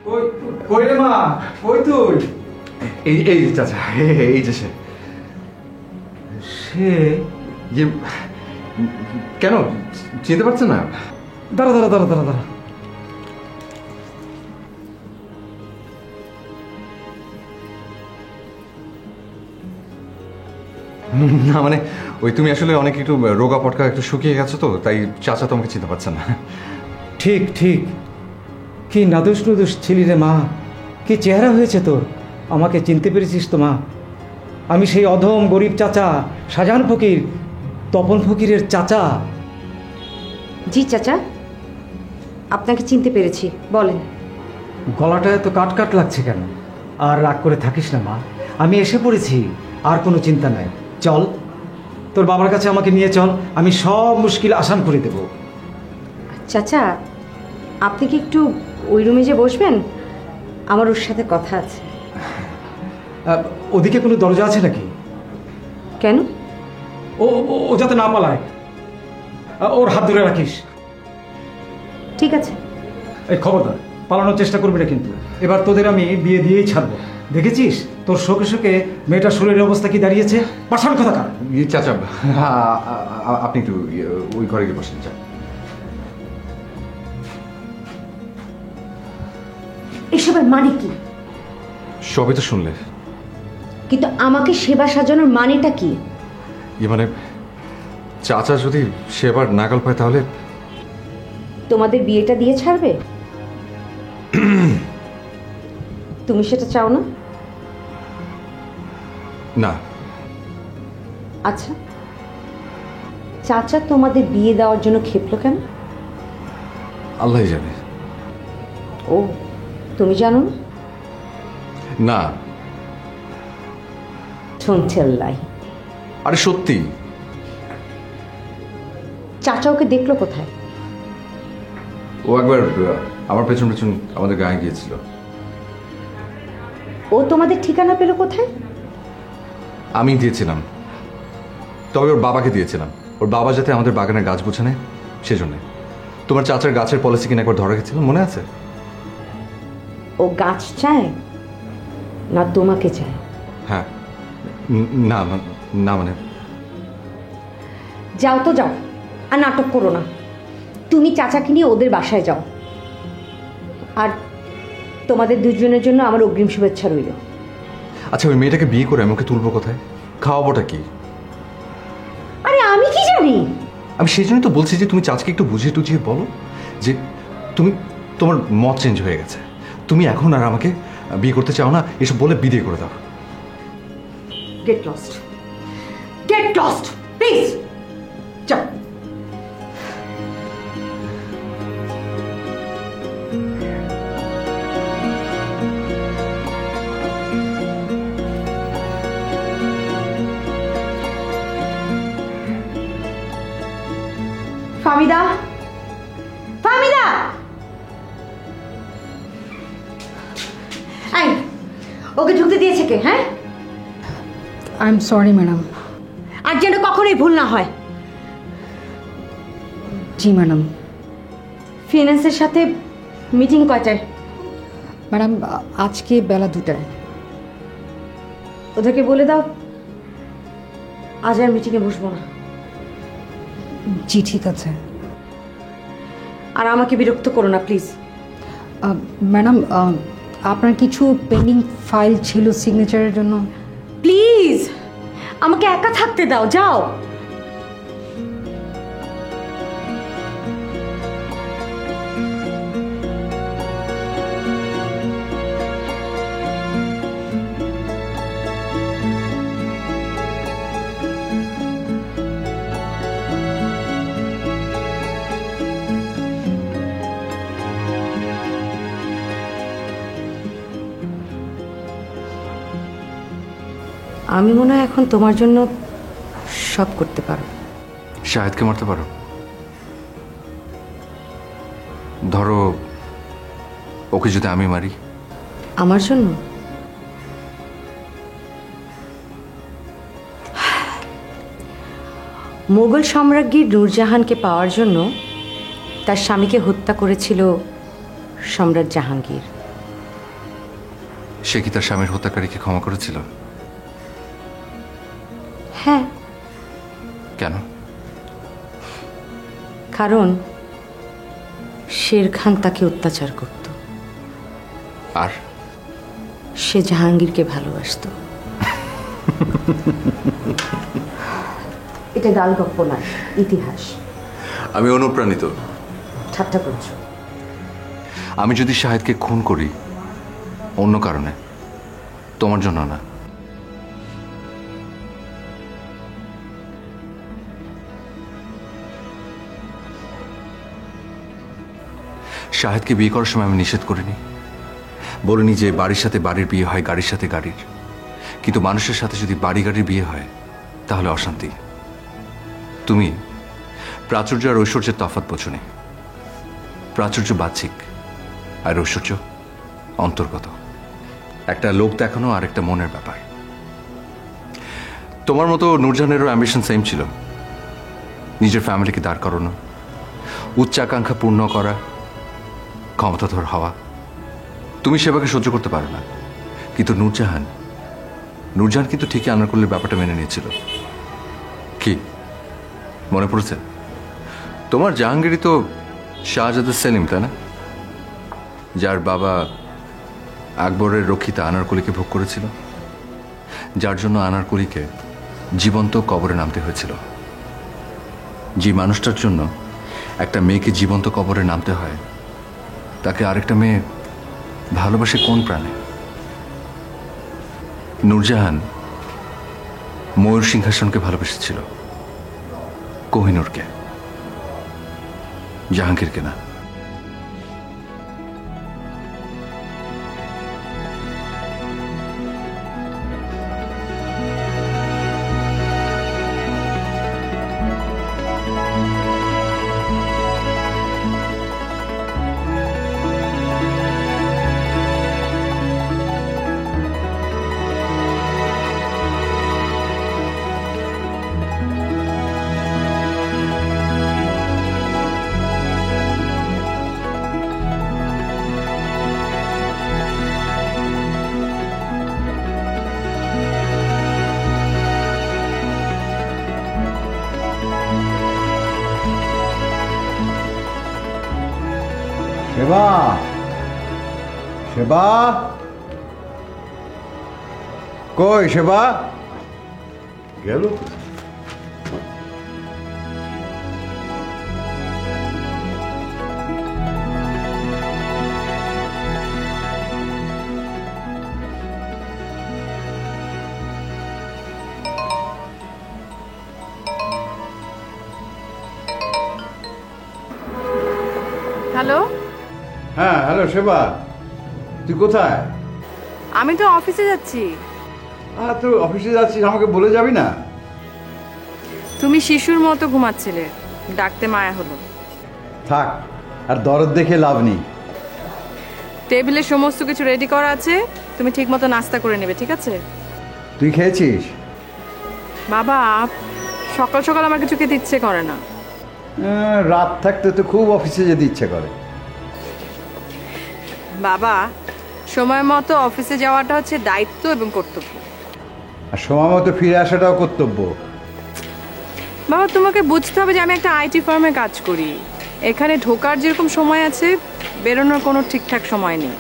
কই কই রে মা, কই তুই? এই চাচা, এই যে সে। সে কেন চিনতে পারছেন না? দাঁড়া দাঁড়া দাঁড়া দাঁড়া দাঁড়া, না মানে ওই তুমি আসলে অনেক একটু রোগা পটকা একটু শুকিয়ে গেছো তো, তাই চাচা তোমাকে চিনতে পারছেন না। ঠিক ঠিক, কি নাদুস নুদুস ছিলি রে মা, কি চেহারা হয়েছে তোর। আমাকে চিনতে পেরেছিস তো মা? আমি সেই অধম গরিব চাচা, শাহজাহান ফকির, তপন ফকিরের চাচা। জি চাচা, আপনাকে চিনতে পেরেছি, বলেন। গলাটা এত কাট কাট লাগছে কেন? আর রাগ করে থাকিস না মা, আমি এসে পড়েছি, আর কোনো চিন্তা নাই। চল তোর বাবার কাছে আমাকে নিয়ে চল, আমি সব মুশকিল আসান করে দেব। চাচা, আপনি কি একটু ওই রুমে যে বসবেন? আমার ওর সাথে কথা আছে। ওদিকে কোনো দরজা আছে নাকি? কেন? ও ও যাতে না পালায়, ওর হাত ধরে রাখিস। ঠিক আছে। এই খবরদার, পালানোর চেষ্টা করবি না কিন্তু। এবার তোদের আমি বিয়ে দিয়েই ছাড়বো। দেখেছিস তোর শোকে শোকে মেয়েটার শরীরের অবস্থা কি দাঁড়িয়েছে? পাশান কথা কার। চাচা আপনি একটু ওই ঘরে গিয়ে বসেন। চা এসবের মানে কি? সবই তো শুনলে। কিন্তু আমাকে সেবা সাজানোর মানেটা কি? মানে চাচা যদি সেবার নাগাল পায় তাহলে তোমাদের বিয়েটা দিয়ে ছাড়বে? তুমি সেটা চাও না? না। আচ্ছা, চাচা তোমাদের বিয়ে দেওয়ার জন্য খেপলো কেন? আল্লাহ জানে। ও, তুমি জানো না? না। শুনছেল্লাই। আরে সত্যি। চাচা ওকে দেখলো কোথায়? ও একবার আমার পেছন পেছন আমাদের গায়ে গিয়েছিল। ও তোমাদের ঠিকানা পেল কোথায়? আমি দিয়েছিলাম, তবে ওর বাবাকে দিয়েছিলাম। ওর বাবা যাতে আমাদের বাগানের গাছ গুছানে সেজন্য। তোমার চাচার গাছের পলিসি কিনা একবার ধরা গেছিল, মনে আছে? ও গাছ চায় না তোমাকে চায়? হ্যাঁ। না না মানে যাও তো যাও, আর নাটক করো না। তুমি চাচাকে নিয়ে ওদের বাসায় যাও। আর তোমাদের দুজনের জন্য আমার অগ্রিম শুভেচ্ছা রইল। আচ্ছা, ওই মেয়েটাকে বিয়ে করে আমি ওকে তুলবো কোথায়? খাওয়াবোটা কি? আরে আমি কি জানি? আমি সেই জন্যই তো বলছি যে তুমি চাচাকে একটু বুঝিয়ে টুঝিয়ে বলো যে তোমার মত চেঞ্জ হয়ে গেছে, তুমি এখন আর আমাকে বিয়ে করতে চাও না, এসব বলে বিয়ে করে দাও। Get lost, get lost please. যাও। ফামিদা, ফামিদা, এই ওকে ঢুকতে দিয়েছে কে? হ্যাঁ, আই এম সরি ম্যাডাম। আর যেন কখনোই ভুল না হয়। জি ম্যাডাম। ফিনান্সের সাথে মিটিং কয়টায়? ম্যাডাম আজকে বেলা 2টায়। ওদেরকে বলে দাও আজ আর মিটিংয়ে বসবো না। জি ঠিক আছে। আর আমাকে বিরক্ত করো না প্লিজ। ম্যাডাম আপনার কিছু পেন্ডিং ফাইল ছিল সিগনেচারের জন্য। প্লিজ আমাকে একা থাকতে দাও, যাও। আমি মনে হয় এখন তোমার জন্য সব করতে পারো। শাহেদকে মারতে পারো? ধরো ওকে যদি আমি মারি? আমার জন্য? মোগল সম্রাজ্ঞী নূরজাহানকে পাওয়ার জন্য তার স্বামীকে হত্যা করেছিল সম্রাট জাহাঙ্গীর। সে কি তার স্বামীর হত্যাকারীকে ক্ষমা করেছিল? হ্যাঁ, কেন? কারণ শের খান তাকে অত্যাচার করত, আর সে জাহাঙ্গীরকে ভালোবাসতো। এটা গালগপ্প নয়, ইতিহাস। আমি অনুপ্রাণিত। ঠাট্টা করছো? আমি যদি শাহেদকে খুন করি অন্য কারণে, তোমার জন্য না। শাহেদকে বিয়ে করার সময় আমি নিষেধ করিনি, বলিনি যে বাড়ির সাথে বাড়ির বিয়ে হয়, গাড়ির সাথে গাড়ির। কিন্তু মানুষের সাথে যদি বাড়ি গাড়ির বিয়ে হয় তাহলে অশান্তি। তুমি প্রাচুর্য আর ঐশ্বর্যের তফাৎ বোঝনি। প্রাচুর্য বাহ্যিক আর ঐশ্বর্য অন্তর্গত। একটা লোক দেখানো আর একটা মনের ব্যাপার। তোমার মতো নূরজাহানেরও অ্যাম্বিশন সেম ছিল, নিজের ফ্যামিলিকে দাঁড় করানো, উচ্চাকাঙ্ক্ষা পূর্ণ করা, ক্ষমতাধর হওয়া। তুমি সেবাকে সহ্য করতে পারো না, কিন্তু নূরজাহান কিন্তু ঠিকই আনারকলির ব্যাপারটা মেনে নিয়েছিল। কি মনে পড়েছে? তোমার জাহাঙ্গীরই তো শাহজাদা সেলিম, তাই না? যার বাবা আকবরের রক্ষিতা আনারকলিকে ভোগ করেছিল, যার জন্য আনারকলিকে জীবন্ত কবরে নামতে হয়েছিল। যে মানুষটার জন্য একটা মেয়েকে জীবন্ত কবরে নামতে হয়, তাকে আরেকটা মেয়ে ভালোবাসে কোন প্রাণে? নূরজাহান ময়ূর সিংহাসনকে ভালোবেসেছিল, কোহিনূরকে, জাহাঙ্গীরকে না। সেবা, সেবা, কই সেবা? গেল? হ্যালো। হ্যাঁ, হ্যালো সেবা, তুই কোথায়? আমি তো অফিসে যাচ্ছি। তুই অফিসে যাচ্ছিস, আমাকে বলে যাবি না? তুমি শিশুর মতো ঘুমাচ্ছিলে, ডাকতে মায়া হলো। থাক, আর দরদ দেখে লাভ নেই। টেবিলে সমস্ত কিছু রেডি করা আছে, তুমি ঠিক মতো নাস্তা করে নেবে, ঠিক আছে? তুই খেয়েছিস? বাবা, সকাল সকাল আমার কিছু খেতে ইচ্ছে করে না। রাত থাকতে তো খুব অফিসে যেতে ইচ্ছে করে। বাবা, সময় মতো অফিসে যাওয়াটা হচ্ছে দায়িত্ব এবং কর্তব্য। আর সময় মতো ফিরে আসাটাও কর্তব্য। বাবা, তোমাকে বুঝতে হবে যে আমি একটা আইটি ফার্মে কাজ করি। এখানে ঢোকার যেরকম সময় আছে, বেরোনোর কোনো ঠিকঠাক সময় নেই।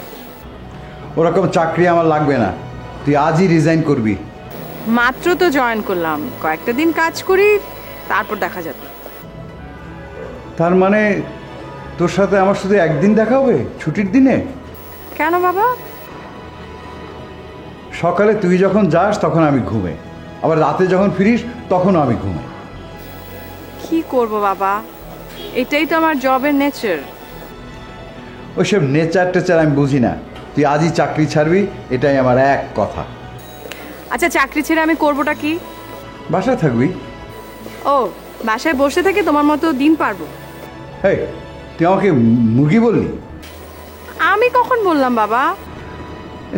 ওরকম চাকরি আমার লাগবে না, তুই আজই রিজাইন করবি। মাত্র তো জয়েন করলাম, কয়েকটা দিন কাজ করি, তারপর দেখা যাবে। তার মানে তোর সাথে আমার শুধু একদিন দেখা হবে ছুটির দিনে? কেন বাবা? সকালে তুই যখন যাস তখন আমি ঘুমে, আবার রাতে যখন ফিরিস তখনও আমি ঘুমে। কি করব বাবা, এটাই তো আমার জবের নেচার। ওইসব নেচার টেচার আমি বুঝি না, তুই আজই চাকরি ছাড়বি, এটাই আমার এক কথা। আচ্ছা, চাকরি ছেড়ে আমি করবোটা কি? বাসায় থাকবি। ও, বাসায় বসে থেকে তোমার মতো দিন পারবো? এই, তুই আমাকে মুরগি বললি? আমি কখন বললাম বাবা?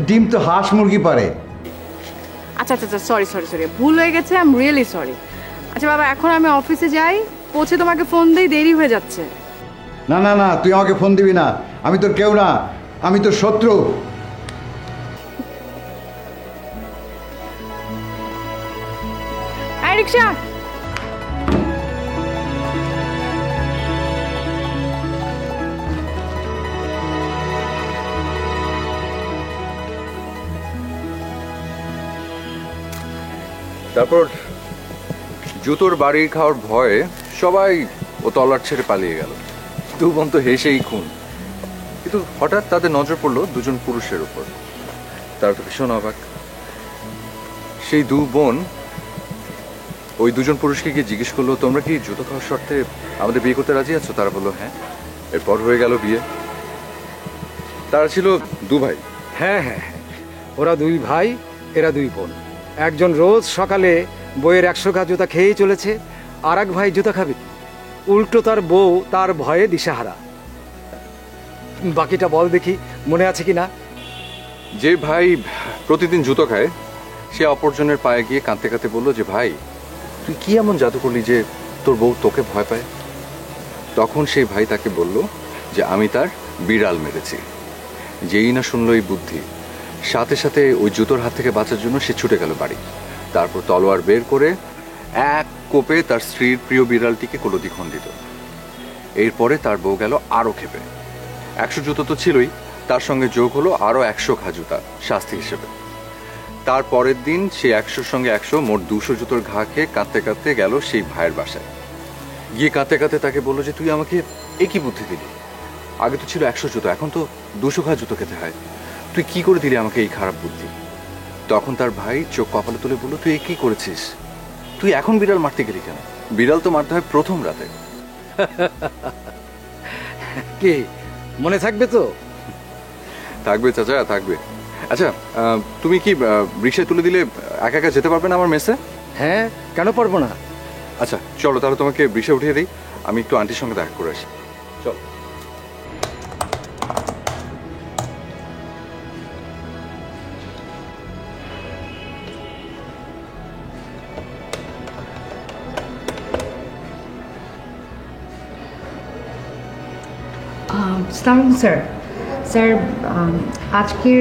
ডিম তো হাঁস মুরগি পারে। আচ্ছা আচ্ছা আচ্ছা, সরি সরি সরি, ভুল হয়ে গেছে, আই এম রিয়েলি সরি। আচ্ছা বাবা, এখন আমি অফিসে যাই, পৌঁছে তোমাকে ফোন দেই, দেরি হয়ে যাচ্ছে। না না না, তুই আমাকে ফোন দিবি না, আমি তোর কেউ না, আমি তোর শত্রু। রিক্সা। তারপর জুতোর বাড়ি খাওয়ার ভয়ে সবাই ও তলার ছেড়ে পালিয়ে গেল। দু বোন তো হেসেই খুন। কিন্তু হঠাৎ তাদের নজর পড়লো দুজন পুরুষের উপর। তারা তো ভীষণ অবাক। সেই দু বোন ওই দুজন পুরুষকে গিয়ে জিজ্ঞেস করলো, তোমরা কি জুতো খাওয়ার শর্তে আমাদের বিয়ে করতে রাজি আছো? তারা বললো হ্যাঁ। এরপর হয়ে গেল বিয়ে। তারা ছিল দু ভাই। হ্যাঁ হ্যাঁ হ্যাঁ, ওরা দুই ভাই, এরা দুই বোন। একজন রোজ সকালে বইয়ের 100 ঘা জুতা খেয়েই চলেছে, আর এক ভাই জুতা খাবে। উল্টো তার বউ তার ভয়ে দিশাহারা। বাকিটা বল দেখি, মনে আছে কি না? যে ভাই প্রতিদিন জুতো খায় সে অপরজনের পায়ে গিয়ে কাঁদতে কাঁদতে বললো যে ভাই তুই কি এমন জাদু করলি যে তোর বউ তোকে ভয় পায়? তখন সেই ভাই তাকে বলল যে আমি তার বিড়াল মেরেছি। যেই না শুনলো এই বুদ্ধি, সাথে সাথে ওই জুতোর হাত থেকে বাঁচার জন্য সে ছুটে গেল বাড়ি। তারপর তলোয়ার বের করে এক কোপে তার স্ত্রীর প্রিয় বিড়ালটিকে কলদি খণ্ডিত। এরপরে তার বউ গেল আরো ক্ষেপে। 100 জুতো তো ছিলই, তার সঙ্গে যোগ হলো আরো 100 ঘা জুতা শাস্তি হিসেবে। তার পরের দিন সে 100-র সঙ্গে 100 মোট 200 জুতোর ঘা খেয়ে কাঁদতে কাঁদতে গেল সেই ভাইয়ের বাসায়। গিয়ে কাঁদতে কাঁদতে তাকে বললো যে তুই আমাকে একই বুদ্ধি দিলি। আগে তো ছিল 100 জুতো, এখন তো 200 ঘা জুতো খেতে হয়। তুই কি করে দিলি আমাকে এই খারাপ বুদ্ধি? তখন তার ভাই চোখ কপালে তুলে বললো, তুই কি করেছিস? তুই এখন বিড়াল মারতে গেলি কেন? বিড়াল তো মারতে হয় প্রথম রাতে। কি মনে থাকবে তো? থাকবে চাচা, থাকবে। আচ্ছা, তুমি কি রিক্সায় তুলে দিলে একা একা যেতে পারবে না আমার মেসে? হ্যাঁ, কেন পারবো না? আচ্ছা চলো তাহলে তোমাকে রিক্সায় উঠিয়ে দিই, আমি একটু আন্টির সঙ্গে দেখা করে আসি। চলো। সালাম স্যার। স্যার, আজকের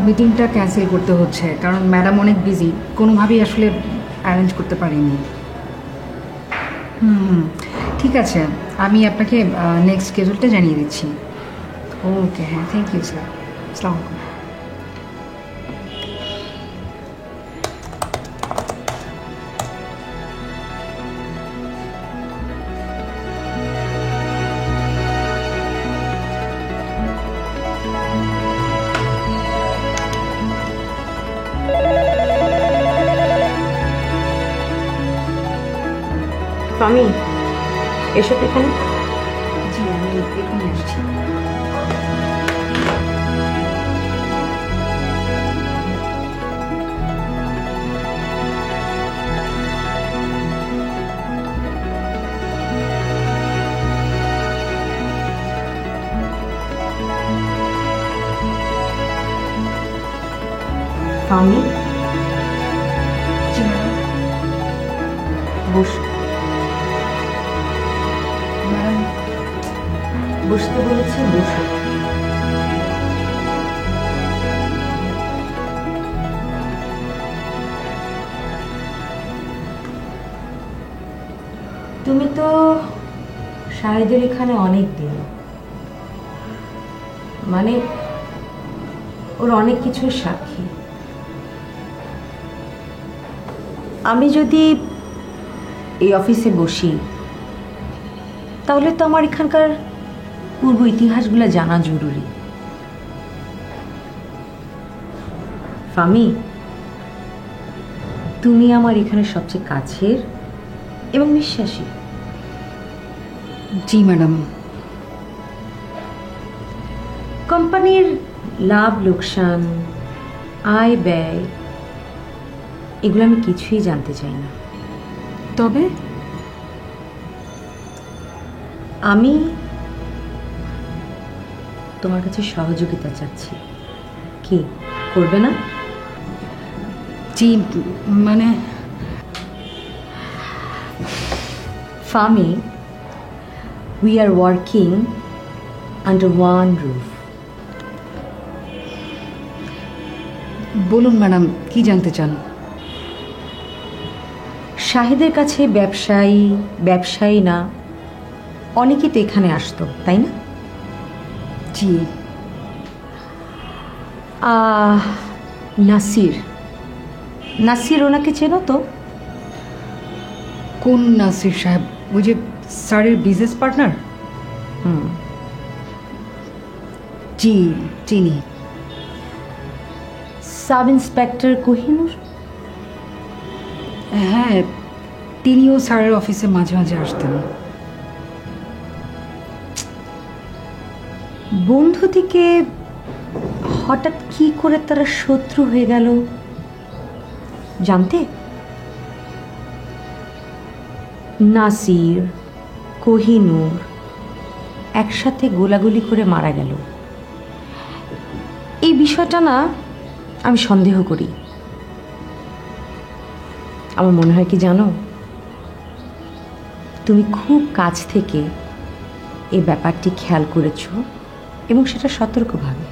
মিটিংটা ক্যান্সেল করতে হচ্ছে, কারণ ম্যাডাম অনেক বিজি, কোনোভাবেই আসলে অ্যারেঞ্জ করতে পারিনি। ঠিক আছে, আমি আপনাকে নেক্সট স্কেজুলটা জানিয়ে দিচ্ছি। ওকে, হ্যাঁ, থ্যাংক ইউ স্যার। আসসালামু আলাইকুম। স্বামী, এসব এখানে। জি, আমি এখনই আসছি। স্বামী, জি ম্যাডাম। বস। ম্যাডাম, বসতে বলেছি, বসো। তুমি তো শাহিদের এখানে অনেক দিন, মানে ওর অনেক কিছুর সাক্ষী। আমি যদি এই অফিসে বসি তাহলে তো আমার এখানকার পূর্ব ইতিহাসগুলো জানা জরুরি। ফামি, তুমি আমার এখানে সবচেয়ে কাছের এবং বিশ্বাসী। জি ম্যাডাম। কোম্পানির লাভ লোকসান, আয় ব্যয়, এগুলো আমি কিছুই জানতে চাই না। তবে আমি তোমার কাছে সহযোগিতা চাচ্ছি, কি করবে না? জি, মানে ফামি, we are working under one roof. বলুন ম্যাডাম, কি জানতে চান? শাহিদের কাছে ব্যবসায়ী ব্যবসায়ী না অনেকেই তো এখানে আসতো, তাই না? জি। নাসির, নাসির ওনাকে চেনো তো? কোন নাসির সাহেব? ওই যে স্যারের বিজনেস পার্টনার? জি চিনি। Sub inspector Kohinoor? হ্যাঁ, তিনিও স্যারের অফিসে মাঝে মাঝে আসতেন। বন্ধু থেকে হঠাৎ কি করে তারা শত্রু হয়ে গেল জানতে? নাসির, কোহিনুর একসাথে গোলাগুলি করে মারা গেল। এই বিষয়টা না আমি সন্দেহ করি। আমার মনে হয় কি জানো, তুমি খুব কাছ থেকে এই ব্যাপারটি খেয়াল করেছো এবং সেটা সতর্কভাবে।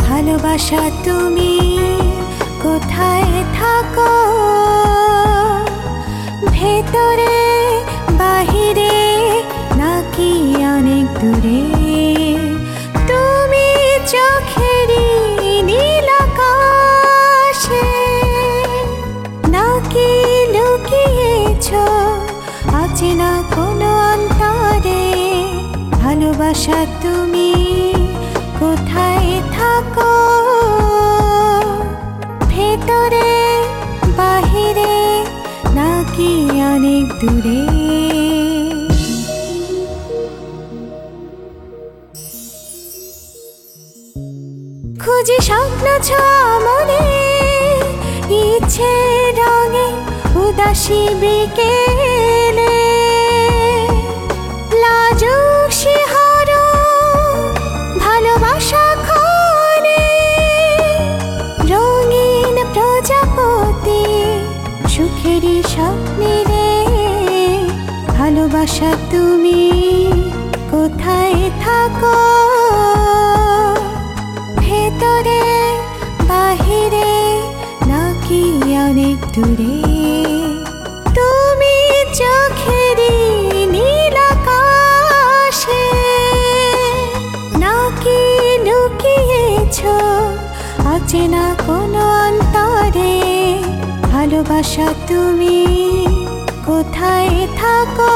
ভালোবাসা তুমি কোথায় থাকো, ভেতরে বাহিরে নাকি অনেক দূরে? তুমি চোখেরই নীল আকাশে নাকি লুকিয়েছো অচেনা কোনো অন্তরে? ভালোবাসা তুমি কোথায় থাকো, ভেতরে বাহিরে নাকি অনেক দূরে? খুঁজি স্বপ্ন ছোঁয়া মনে, ইচ্ছে রঙে উদাসী বিকেলে, লাজুক শিহরণ ভালোবাসা ক্ষণে ভালোবাসা তুমি কোথায় থাকো, ভেতরে বাহিরে নাকি অনেক দূরে, তুমি চোখেরই নীল আকাশে নাকি লুকিয়েছো অচেনা কোনো অন্তরে, ভালোবাসা তুমি কোথায় থাকো।